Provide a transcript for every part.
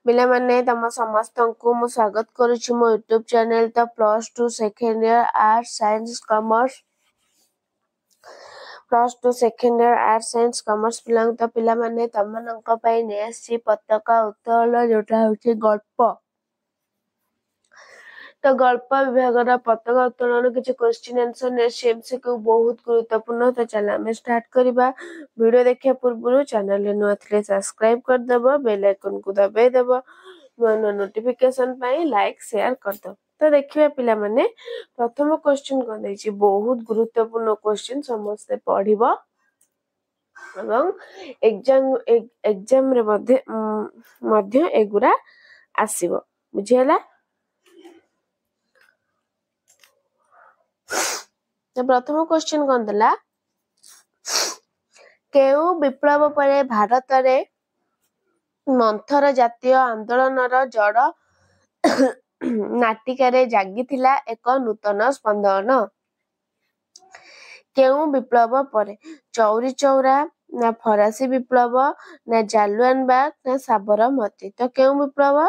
पिला माने तम समस्त को मु स्वागत करुछि मो यूट्यूब चैनल तो +2 second year arts science commerce +2 second year arts science commerce पिला तो पिला माने तमनक पई नेसी पताका उत्तोलन जोटा होछि गल्प तो गल्प विभाग पताका उत्तोलन किसी क्वेश्चन आंसर नेसी एमसीक्यू बहुत गुरुत्वपूर्ण तो चल आम स्टार्ट करबा वीडियो देखिया पूर्व चैनल नुआ थे सब्सक्राइब कर देबो बेल आइकन को दबाई देबो नुआ नोटिफिकेशन पाई लाइक शेयर कर दो। तो देखिए पिला माने प्रथम क्वेश्चन कोन दैछि बहुत गुरुत्वपूर्ण क्वेश्चन समस्त पढ़िबो एवं एग्जाम रे मध्य एगुरा आसीबो बुझियला। तो प्रथम क्वेश्चन कोन दला केउ विप्लव परे भारत रे मंथर जातीय आंदोलन जड़ नाटिकारे जागिथिला एक नूतन स्पंदन केउ विप्लव परे चौरी चौरा ना फरासी विप्लव ना जालियान बाग ना साबरमती तो केउ विप्लव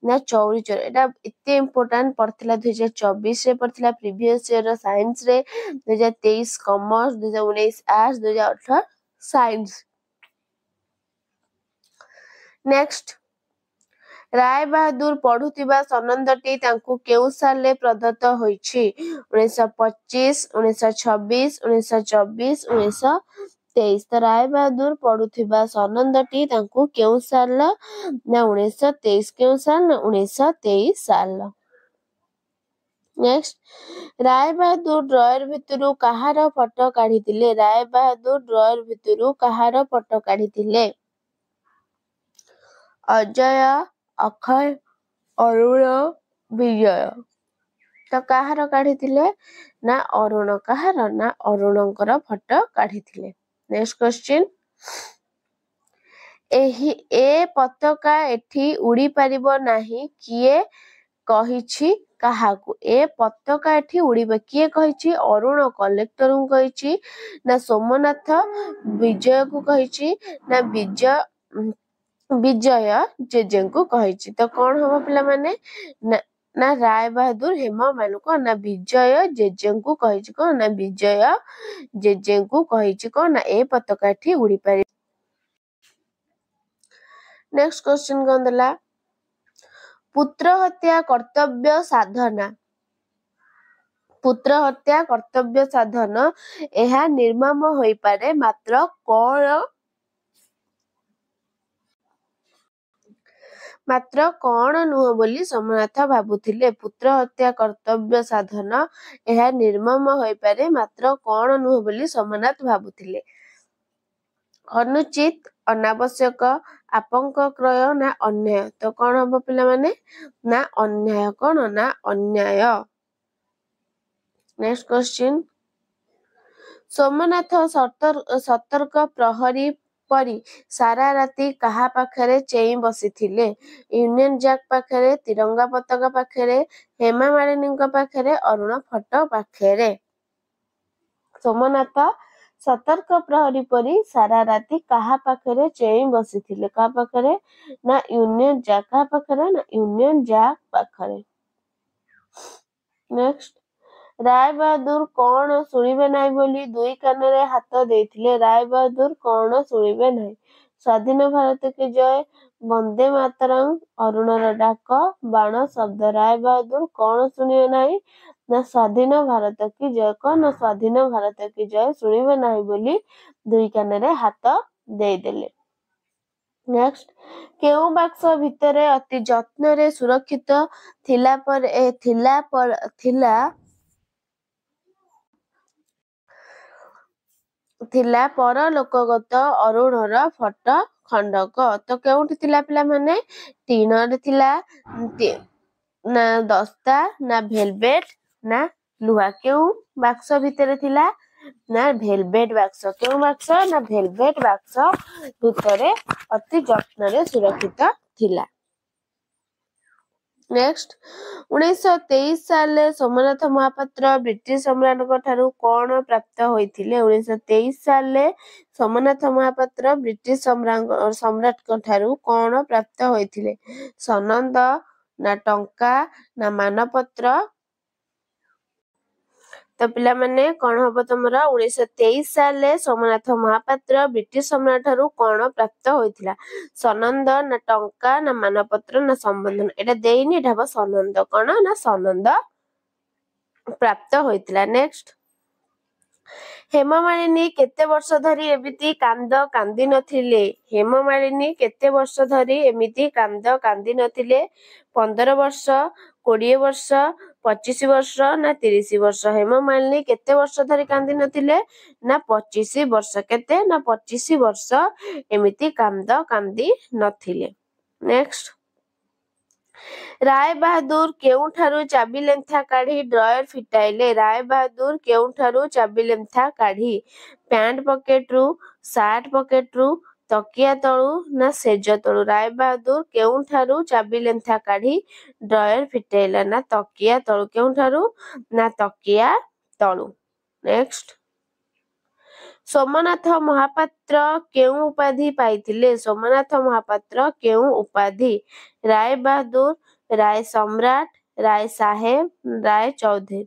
ना चौरी चौरा एटा इते इम्पोर्टेंट पड़थिला 2024 रे पड़थिला प्रीवियस ईयर साइंस रे 2023 commerce 2019 arts 2018 science. Next Rai Bahadur पढ़ुथिबा सनंदटी तांकु केउ साले प्रदत्त होईछि 1925 1926 1924 1923 तो राय बहादुर पढ़ुथिबा सनंदटी तांकु केउ साल ना 1923 केउ साल ना 1923 साल। नेक्स्ट राय बहादुर ड्रॉयर भितरु कहार फोटो काढिथिले राय बहादुर ड्रॉयर भितरु कहार फोटो काढिथिले अजय अक्षय अरुण विजय तो कहार काढिथिले ना अरुण कहार ना अरुणकर फोटो काढिथिले। नेक्स्ट क्वेश्चन ए पताका एठी उड़ी परिबो नाही किए कहिछि काहाकू ए पताका एठी उड़ीबा किए कहिछि अरुण कलेक्टर को कहिछि ना सोमनाथ विजय को कहिछि ना विजय जेजे को कहिछि तो कौन हो पिला माने ना राय बहादुर हेमा मानुको ना विजय जेजे को कहिछि को ना विजय जेजे को कहिछि को ना ए पताका एठी उड़ी पारि। नेक्स्ट क्वेश्चन कोन दला पुत्र हत्या कर्तव्य साधना पुत्र हत्या कर्तव्य साधन एहा निर्मम होई पारे मात्र कौन नुह बोली सोमनाथ भाबुथिले पुत्र हत्या कर्तव्य साधन एहा निर्मम होई पारे मात्र कौन नुह बोली सोमनाथ भाबुथिले अनुचित अनावश्यक आपंक क्रय ना अन्याय तो कौन हम पिला माने ना अन्याय कौन ना अन्याय। नेक्स्ट क्वेश्चन सोमनाथ सतर्क प्रहरी परी सारा राती कहा पाखरे चेई बसिथिले यूनियन जैक पाखरे तिरंगा पताका पाखरे हेमा मालिनी पाखरे अरुण फोटो पाखरे सोमनाथ सतर्क प्रहरी परी सारा राती कहा पाखरे चेई बसिथिले कहा पाखरे ना यूनियन जैक कहा पाखरे ना यूनियन जैक पाखरे। नेक्स्ट राय बहादुर कौन शुणिबे नाही बोली दुई कान रे हाथ देथिले राय बहादुर कौन शुणिबे नाही स्वाधीन भारत की जय वंदे मातरम अरुणर डाक बाण शब्द राय बहादुर कौन शुणिबे नाही ना स्वाधीन भारत की जय को ना स्वाधीन भारत की जय शुणिबे नाही बोली दुई कान रे हाथ देदेले। नेक्स्ट केउ बाक्स भितरे अति जत्न रे सुरक्षित थिला पर लोकगत अरुणर फोटो खंडक तो केउठी थिला पिला माने टीनर थिला ना दस्ता ना भेलवेट ना लुहा केउ बाक्स भितरे थिला ना भेलवेट बाक्स केउ बाक्स ना भेलवेट बाक्स भितरे अति जत्न रे सुरक्षित थिला। नेक्स्ट 1923 साल सोमनाथ महापात्र ब्रिटिश सम्राट ठारू कौन प्राप्त होइथिले 1923 साल सोमनाथ महापात्र ब्रिटिश सम्राट ठारू कौन प्राप्त होइथिले सनंद ना टंका ना मानपत्र तो पिला माने कौन हम तुम 1923 साल सोमनाथ महापात्र ब्रिटिश सम्राट ठारू कौन प्राप्त होइथिला सनंद ना टंका ना मानपत्र ना संबंधन एटा देइनी एटा हम सनंद कौन ना सनंद प्राप्त होइथिला नेक्स्ट हेममालिनी केते वर्ष धरी एमिति कांद कांदी नथिले हेममालिनी केते वर्ष धरी एमिति कांद कांदी नथिले 15 वर्ष 20 वर्ष 25 वर्ष ना 30 वर्ष हेममालिनी केते वर्ष धरी कांदी नथिले ना 25 वर्ष केते ना 25 वर्ष एमिति कांद कांदी नथिले नेक्स्ट राय बहादुर केउठारू चाबी लेंथा काढ़ी ड्रॉयर फिटाइले राय बहादुर केउठारू चाबी लेंथा काढ़ी पैंट पॉकेट रु शर्ट पॉकेट रु तकिया तळु ना सेज तळु राय बहादुर केउठारू चाबी लेंथा काढ़ी ड्रॉयर फिटाइला ना तकिया तळु केउठारू ना तकिया तळु नेक्स्ट सोमनाथ महापात्र केउ उपाधि पाइथिले सोमनाथ महापात्र केउ उपाधि राय बहादुर राय सम्राट राय साहेब राय चौधरी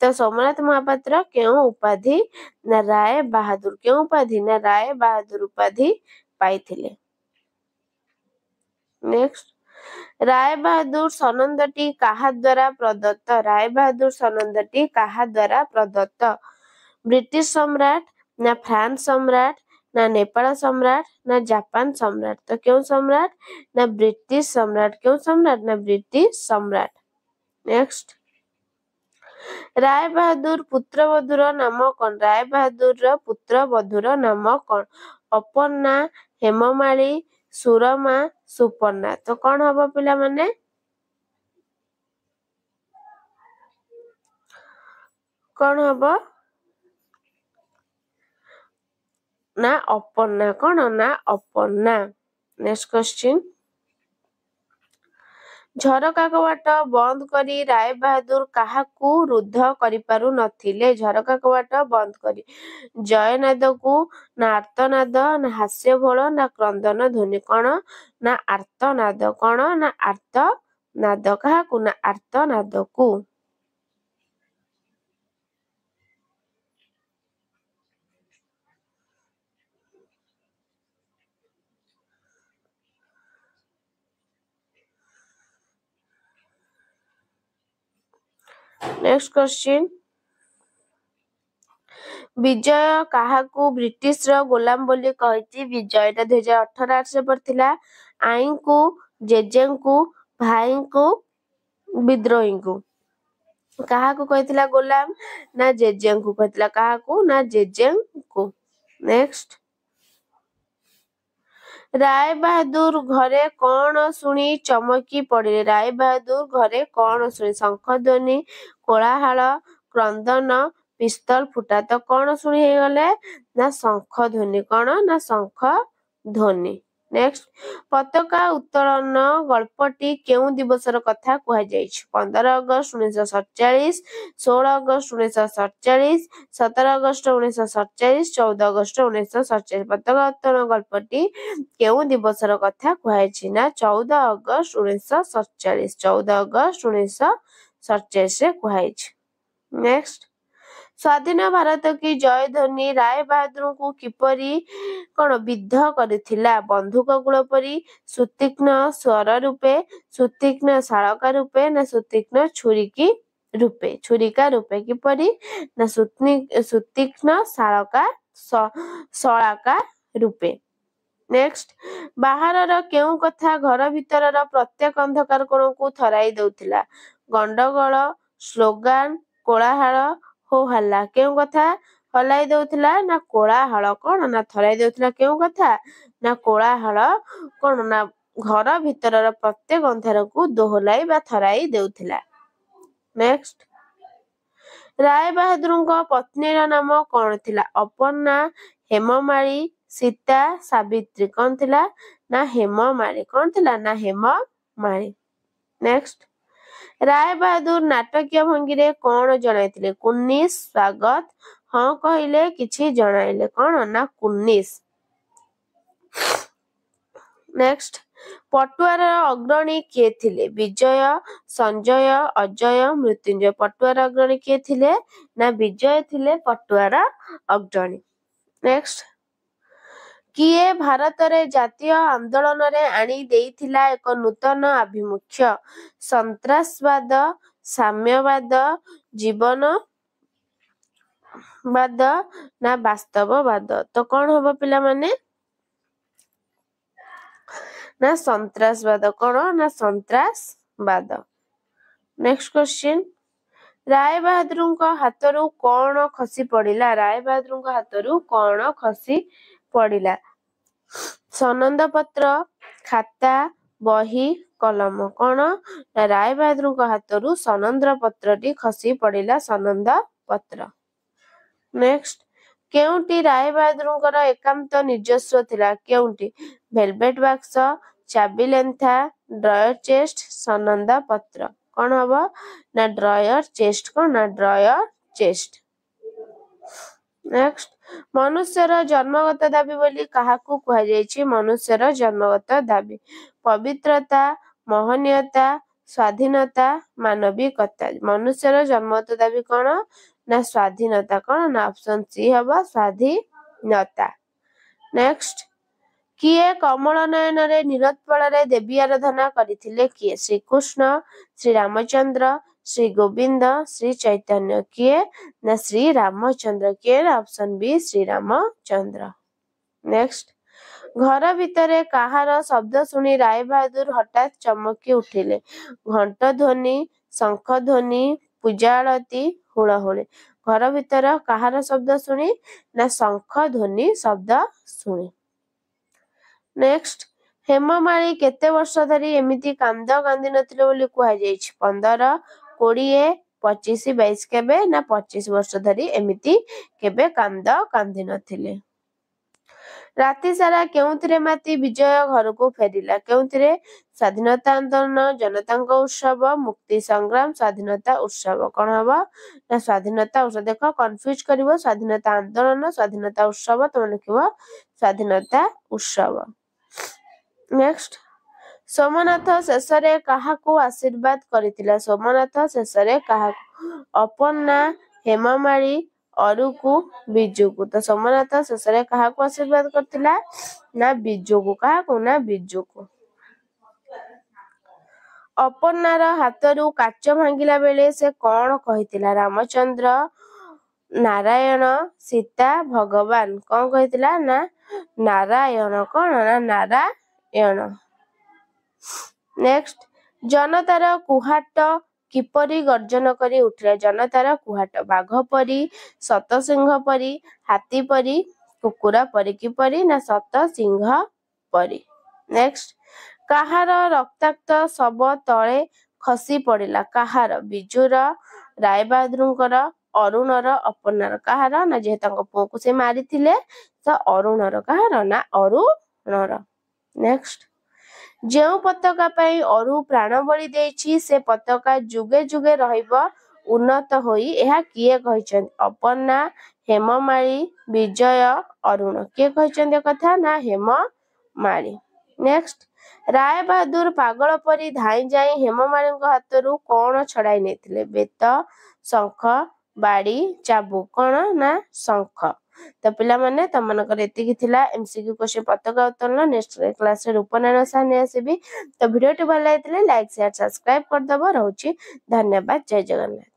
तो सोमनाथ महापात्र केउ उपाधि ना राय बहादुर केउ उपाधि ना राय बहादुर उपाधि पाइथिले नेक्स्ट राय बहादुर सनंदटी काहा द्वारा प्रदत्त राय बहादुर सनंदटी काहा द्वारा प्रदत्त ब्रिटिश सम्राट ना फ्रांस सम्राट ना नेपाल सम्राट ना जापान सम्राट तो क्यों सम्राट ना ब्रिटिश सम्राट क्यों सम्राट ना ब्रिटिश सम्राट नेक्स्ट राय बहादुर पुत्र बधुर नाम कौन राय बहादुर पुत्र बधुर नाम कौन अपर्णा हेममाली सुरमा सुपर्णा तो कौन हम पिला माने कौन हम ना अपर्णा कौन ना अपर्णा नेक्स्ट क्वेश्चन झरका कवाट बंद करी राय बहादुर काहाकू रुद्ध करि पारु नथिले झरका कवाट बंद करी जयनाद को ना आर्तनाद ना हास्य भोल ना क्रंदन ध्वनि कौन ना आर्तनाद कौन ना आर्तनाद काहाकू ना आर्तनाद को नेक्स्ट क्वेश्चन विजय काहाकू ब्रिटिश रो गुलाम बोली कहिछि विजय ता 2018 आर्ट्स से पढ़थिला आई को जेजे को भाई को विद्रोही को काहाकू कहिथिला गुलाम ना जेजे को कहिथिला काहाकू ना जेजे को नेक्स्ट राय बहादुर घरे कौन शुणी चमकी पड़े राय बहादुर घरे कौन शुणी शंख ध्वनि कोलाहल क्रंदन पिस्तल फुटा तो कौन शुणी हे गले ना शंख ध्वनि कौन ना शंख ध्वनि नेक्स्ट पताका उत्तोलन गल्पटी केउ दिवसर कथा कुहा जाइछ 15 अगस्त 1947 16 अगस्त 1947 17 अगस्त 1947 14 अगस्त 1947 पताका उत्तोलन गल्पटी केउ दिवसर कथा कुहाइछि ना 14 अगस्त 1947 14 अगस्त 1947 से कुहाइछि नेक्स्ट स्वाधीन भारत की जय ध्वनि राय बहादुर को किपरि कौन विद्ध करथिला बंधुक गुल परी सुतीक्ष्ण स्वर रूपे सुतीक्ष्ण शालका रूपे ना सुतीक्ष्ण छुरिका रूपे किपरि ना सुतीक्ष्ण शालका शलाका रूपे नेक्स्ट बाहर केउ कथा घर भीतर प्रत्येक अंधकार कोण को थराई दउथिला गंडगोल स्लोगान कोलाहल हो हल्ला केउ कथा हलाई दउथिला ना कोलाहल कोन ना थराई दउथिला केउ कथा ना कोलाहल कोन ना घर भीतर प्रत्येक अंधार को दोहलाई बा थराई देउथिला नेक्स्ट राय बहादुर पत्नी नाम कौन थिला अपर्णा हेममाली सीता सावित्री कौन थिला ना हेममाली कौन थिला ना हेममाली नेक्स्ट राय बहादुर नाटकीय भंगी कौन जणाइथिले कुन्निस स्वागत हाँ कहले किछि जणाइले कौन ना कुन्निस। नेक्स्ट पटुआर अग्रणी किए थिले विजय संजय अजय मृत्युंजय। पटुआर अग्रणी किए थिले ना विजय थिले पटुआर अग्रणी। नेक्स्ट किए भारत रे जातीय आंदोलन रे आनी देइथिला एक नूतन आभिमुख्य सन्त्रासवाद साम्यवाद जीवनवाद ना वास्तववाद। तो कौन होबो पिला माने ना सन्त्रासवाद कौन ना सन्त्रासवाद। नेक्स्ट क्वेश्चन राय बहादुर हाथरू कौन खसी पड़िला। राय बहादुर हाथरू कौन खसी पड़िला सनंद पत्र खाता बही कलम कौन ना राय बहादुर हाथरू सनंद पत्रटी खसी पड़िला सनंद पत्र। नेक्स्ट केउंटी राय बहादुर एकांत निजस्व थिला केउंटी वेलवेट बाक्स चाबी लेंथा ड्रॉयर चेस्ट सनंद पत्र कौन हबो ना ड्रॉयर चेस्ट कौन ना ड्रॉयर चेस्ट। नेक्स्ट मनुष्यर जन्मगत दाबी बोली काहाकू कहा जायछि मनुष्यर जन्मगत दाबी पवित्रता महनीयता स्वाधीनता मानविकता। मनुष्यर जन्मगत दाबी कौन ना स्वाधीनता कौन ना ऑप्शन सी हबो स्वाधीनता। नेक्स्ट किए कमल नयन रे निरतपल रे देवी आराधना करथिले किए श्रीकृष्ण श्री रामचंद्र श्री गोविंद श्री चैतन्य किए ना श्री रामचंद्र किए option B Shri Ramchandra. Next घर भितरे काहार शब्द सुनी राय बहादुर हठात चमकी उठिले घंट ध्वनि शंख ध्वनि पूजा आरती हुलहुली। घर भितर काहार शब्द सुनी ना शंख ध्वनि शब्द सुनी। नेक्स्ट हेममाली केते वर्ष धरी एमिति कांद कांदी नथिले बोली कुहा जायछि 15 20 25 22 केबे ना 25 वर्ष धरी एमिति केबे कांद कांदी नथिले। राति सारा केउथिरे माती विजय घर को फेरिला केउथिरे स्वाधीनता आंदोलन जनतांको उत्सव मुक्ति संग्राम स्वाधीनता उत्सव कौन हबो ना स्वाधीनता उत्सव। देखो कंफ्यूज करिवो स्वाधीनता आंदोलन स्वाधीनता उत्सव तुम लिखिबो स्वाधीनता उत्सव। नेक्स्ट सोमनाथ शेषरे काहाकू आशीर्वाद करथिला सोमनाथ शेषरे काहाकू अपन्ना हेममाली अरुकू बिजुकू। तो सोमनाथ शेषरे काहाकू आशीर्वाद करथिला ना बिजुकू काहाकू ना बिजुकू। अपन्नार हाथरू काच भांगिला बेले से कौन कहिथिला रामचंद्र नारायण सीता भगवान कौन कहिथिला ना नारायण कौन ना नारायण। नेक्स्ट जनतार कुहाट किपरि गर्जन करी उठिला जनतार कुहाट बाघ परी सतसिंह परी हाथी परी कुकुरा परी किपरि ना सतसिंह परी। नेक्स्ट काहार रक्ताक्त सब तळे खसी पड़िला काहार बिजुर राय बहादुर अरुणर अपन्नार काहार ना जे तांको पुओ को से मारिथिले तो अरुणर काहार ना अरुणर। नेक्स्ट जेउ पताका पई अरु प्राण बलि देछि से पताका जुगे जुगे रहिबो उन्नत होई एहा किए कहिछन अपन्ना हेममाली विजय अरुण किए कहिछन कथा ना हेममाली। नेक्स्ट राय बहादुर पागल परी धाई जाई हेममाली हाथरू कौन छड़ाई नेथिले बेत शंख बाड़ी चाबुक कौन ना शंख। तो पिला माने तमनकर एतिकी थिला एमसीक्यू क्वेश्चन पताका उत्तोलन नेक्स्ट क्लास रे रूपनारायण साने आसीबी। तो वीडियो टी भल लागिले लाइक शेयर सब्सक्राइब कर दबो रहउची धन्यवाद जय जगन्नाथ।